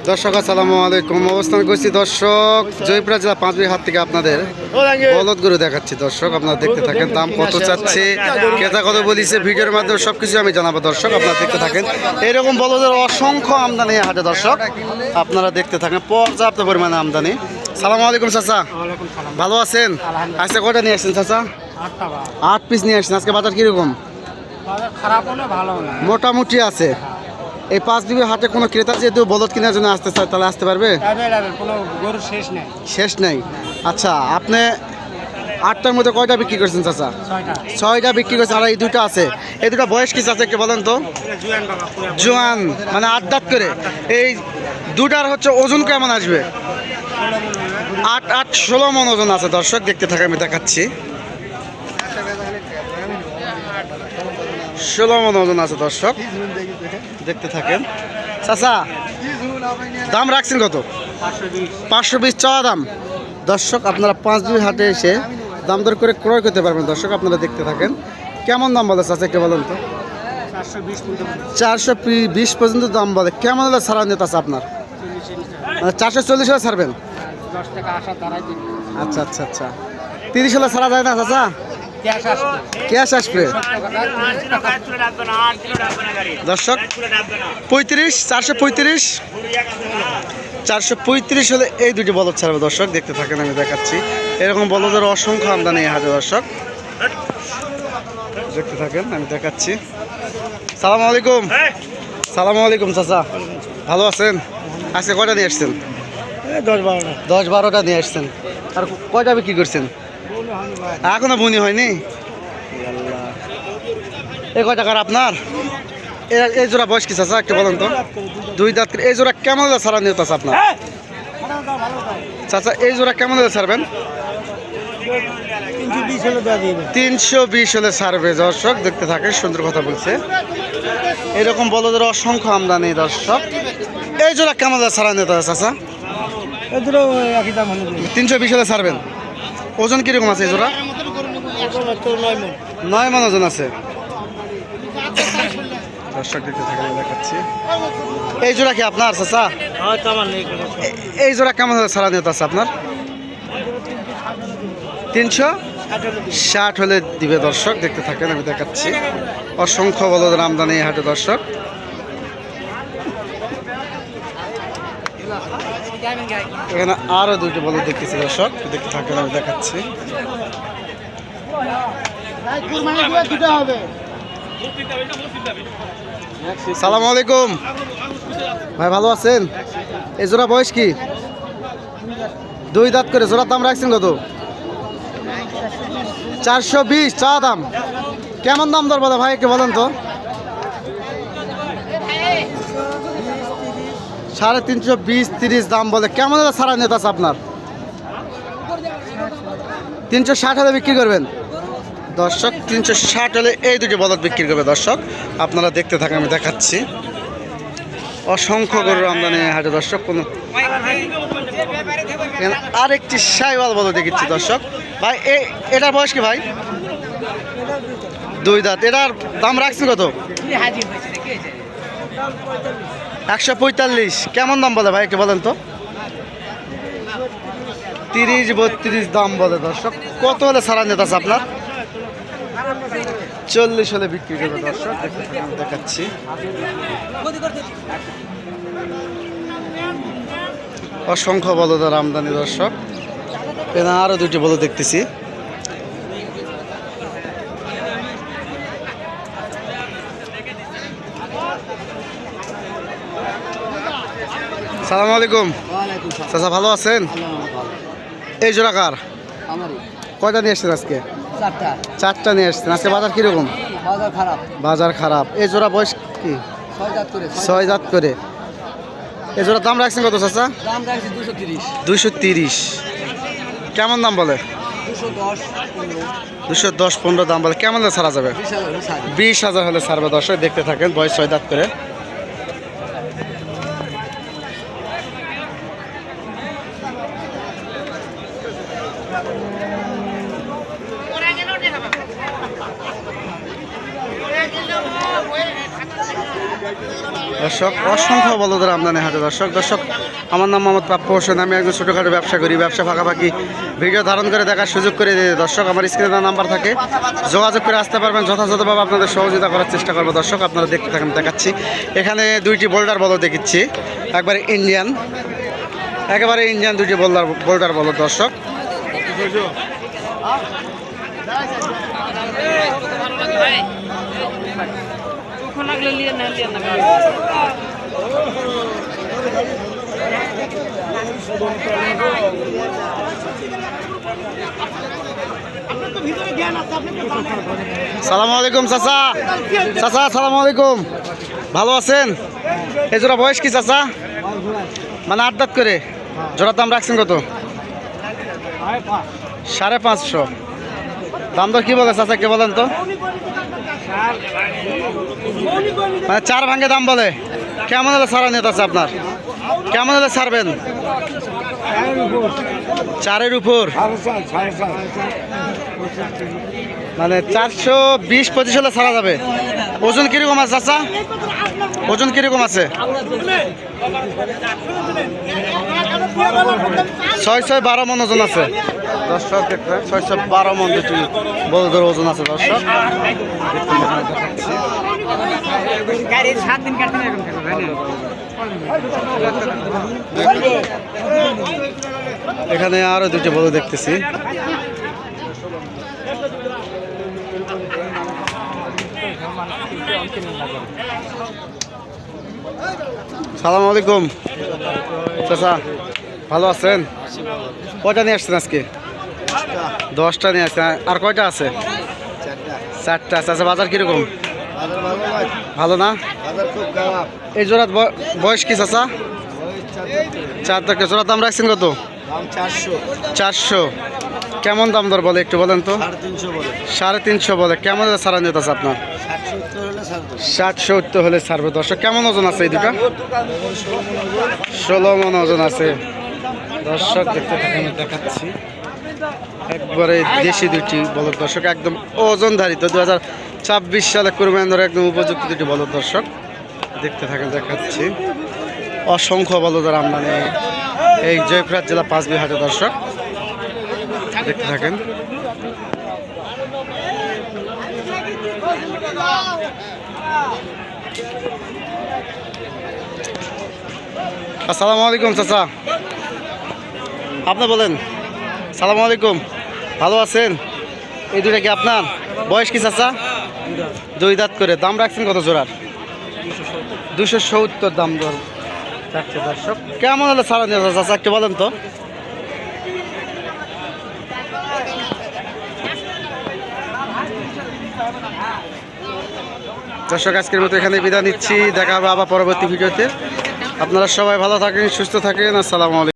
দর্শক আসসালামু আলাইকুম। অবস্থান করছি দর্শক জয়পুরা জেলা পাঁচবির হাট থেকে আপনাদের বলদ গরু দেখাচ্ছি। দর্শক আপনারা দেখতে থাকেন, দাম কত চাচ্ছে, ক্রেতা কত বলিছে, ভিডিওর মাধ্যমে সবকিছু আমি জানাবো। দর্শক আপনারা দেখতে থাকেন, এইরকম বলদের অসংখ্য আমদানি হাটে। দর্শক আপনারা দেখতে থাকেন, পর্যাপ্ত পরিমাণে আমদানি। সালামু আলাইকুম চাচা, ভালো আছেন? আজকে কয়টা নিয়ে আসছেন চাচা? 8 পিস নিয়ে আসছেন। আজকে বাজার কিরকম? মোটামুটি আছে। এই 5 বিবি হাটে কোনো ক্রেতা যেহেতু বলদ কেনার জন্য আসতে চায় তাহলে আসতে পারবে? শেষ নাই। আচ্ছা, আপনি 8টার মধ্যে কয়টা বিক্রি করছেন চাচা? 6টা বিক্রি করছেন। আর এই দুটো আছে, এই দুটো বয়স কি চাচা একটু বলেন তো? জোয়ান, মানে 8 দাঁত করে। এই দুটার হচ্ছে ওজন কেমন আসবে? 8-16 মন ওজন আছে। দর্শক দেখতে থাকে, আমি দেখাচ্ছি। 16 মন ওজন আছে। দর্শক দেখতে থাকেন। চাচা দাম রাখছেন কত? 520 চাওয়া দাম। দর্শক আপনারা 5 বিবি হাটে এসে দাম দর করে ক্রয় করতে পারবেন। দর্শক আপনারা দেখতে থাকেন, কেমন দাম বলে চাচা একটু বলেন তো? 420 পর্যন্ত দাম বলে। কেমন হলে ছাড়া নিতে আছে আপনার? 440 হলে ছাড়বেন? আচ্ছা আচ্ছা আচ্ছা, 30 হলে ছাড়া যায় না চাচা? ক্যাশ আসবে। দর্শক 435 হলে এই দুটি বলদ ছাড়বে। দর্শক দেখতে থাকেন, আমি দেখাচ্ছি। এরকম বলদের অসংখ্য আমদানি হাটে। দর্শক দেখতে থাকেন, আমি দেখাচ্ছি। সালাম আলাইকুম। সালাম আলাইকুম চাচা, ভালো আছেন? আজকে কয়টা নিয়ে আসছেন? 10-12টা নিয়ে আসছেন। আর কয়টা বিক্রি করছেন? এখনো বুনি হয়নি। এই কয় টাকার আপনার? এই জোড়া বয়স কি চাচা একটু বলেন তো? 2 দাঁত। এই জোড়া কেমন ছাড়া নিতে আছে আপনার চাচা? এই জোড়া কেমন ছাড়বেন? 320 হলে ছাড়বে। দর্শক দেখতে থাকে, সুন্দর কথা বলছে। এরকম বলদের অসংখ্য আমদানি। দর্শক এই জোড়া কেমন ছাড়া নিতে আছে চাচা? 320 হলে ছাড়বেন। ওজন কিরকম আছে এই জোড়া? 9 মন ওজন আছে। দর্শক দেখতে থাকে, দেখাচ্ছি। এই জোড়া কি আপনার চাচা? এই জোড়া কেমন হলে ছাড়া নিতে আছে আপনার? 360 হলে দিবে। দর্শক দেখতে থাকেন, আমি দেখাচ্ছি। অসংখ্য বলদের আমদানি এই হাটে। দর্শক এখানে আরো 2টি বলদ দেখতেছি। দর্শক দেখতে থাকেন, আমি দেখাচ্ছি। সালাম আলাইকুম ভাই, ভালো আছেন? এই জোড়া বয়স কি? 2 দাঁত করে। জোড়ার দাম রাখছেন কত? 420 চা দাম। কেমন দাম দর বলে ভাই একটু বলেন তো? 350-30 দাম বলে। কেমন হলে ছাড়া নিতে আছে আপনার? 360 হলে বিক্রি করবেন। দর্শক 360 হলে এই দুটি বলদ বিক্রি করবে। দর্শক আপনারা দেখতে থাকেন, আমি দেখাচ্ছি। অসংখ্য গরুর আমদানি হাটে। দর্শক কোন আরেকটি সাইওয়াল বলদ দেখিচ্ছি। দর্শক ভাই এটার বয়স কি ভাই? 2 দাঁত। এটার দাম রাখছেন কত? 145। কেমন দাম বলে ভাই একটু বলেন তো? 30-32 দাম বলে। দর্শক কত হলে ছাড়া নিতে আছে আপনার? 40 হলে বিক্রি করবে। দর্শক দেখাচ্ছি। অসংখ্য বলদের আমদানি। দর্শক এখানে আরো 2টি বলদ দেখতেছি। সালাম আলাইকুম চাচা, ভালো আছেন? এই জোড়া কার? কয়টা নিয়ে আসছেন আজকে? 4টা নিয়ে আসছেন। আজকে বাজার কিরকম? বাজার খারাপ। এই জোড়া বয়স কি? 6 দাঁত করে। এই জোড়ার দাম রাখছেন কত চাচা? 230। কেমন দাম বলে? 210-15 দাম বলে। কেমন হলে ছাড়া যাবে? 20,000 হলে ছাড়বে। দর্শক দেখতে থাকেন, বয়স 6 দাঁত করে। দর্শক অসংখ্য বলদের আমদানি হাটে দর্শক আমার নাম মোহাম্মদ প্রাপ্য হোসেন। আমি একজন ছোটোখাটো ব্যবসা করি। ব্যবসা ফাঁকাফাঁকি ভিডিও ধারণ করে দেখার সুযোগ করে দিয়ে দর্শক আমার স্ক্রিনে নাম্বার থাকে, যোগাযোগ করে আসতে পারবেন। যথাযথভাবে আপনাদের সহযোগিতা করার চেষ্টা করবো দর্শক। আপনারা দেখতে থাকেন, দেখাচ্ছি। এখানে দুইটি বোল্ডার বলদ দেখাচ্ছি, একবারে ইন্ডিয়ান, একেবারে ইন্ডিয়ান দুইটি বোল্ডার বলদ দর্শক। সালামু আলাইকুম চাচা। চাচা সালামু আলাইকুম, ভালো আছেন? এই জোড়া বয়স কি চাচা? মানে 8 দাঁত করে। জোড়ার দাম রাখছেন কত? 550। দাম দর কি বলে চাচা, কে বলেন তো? মানে 4 ভাঙে দাম বলে। কেমন হলে ছাড়া নিয়ে আছে আপনার? কেমন হলে ছাড়বেন? 4-এর উপর, মানে 420-25 হলে ছাড়া যাবে। ওজন কিরকম আছে চাচা? ওজন কিরকম আছে? 6-12 মন ওজন আছে দর্শক। দেখবেন 612 মন দুটি বড়দের ওজন আছে দর্শক। এখানে আরো দুটি বড় দেখতেছি। সালামু আলাইকুম চাচা, ভালো আছেন? কয়টা নিয়ে আসছেন আজকে? 10টা নিয়ে আসছেন। আর কয়টা আছে? 4টা আছে। আচ্ছা, বাজার কিরকম? ভালো না? এই জোড়ার বয়স কি চাচা? 4 দাঁত। জোড়ার দাম রাখছেন কত? 400। কেমন দাম দর বলে একটু বলেন তো? 350 বলে। কেমন ছাড়া নিতে আছে আপনার? 60-70 হলে ছাড়বে দর্শক। কেমন ওজন আছে এই দুটা? 16 মন ওজন আছে দর্শক। দেখতে থাকেন, দেখাচ্ছি। একবারে দেশি দুটি বলদ দর্শক, একদম ওজনধারিত। 2026 সালে কুরবানি ধরে একদম উপযুক্ত দুটি বলদ দর্শক। দেখতে থাকেন, দেখাচ্ছি। অসংখ্য বলদের আমদানি এই জয়পুরহাট জেলা পাঁচবিহাট হাটে দর্শক। দেখতে থাকেন। আসসালামু আলাইকুম চাচা, আপনি বলেন। সালামু আলাইকুম, ভালো আছেন? এই দুটা কি আপনার? বয়স কি চাচা? 2 দাঁত করে। দাম রাখছেন কত জোড়ার? 270 দাম দর চাচ্ছে দর্শক। কেমন হলে ছাড়া নিয়ে চাচা একটু বলেন তো? দর্শক আজকের মতো এখানে বিদায় নিচ্ছি। দেখা হবে আবার পরবর্তী ভিডিওতে। আপনারা সবাই ভালো থাকেন, সুস্থ থাকেন। আসসালামু আলাইকুম।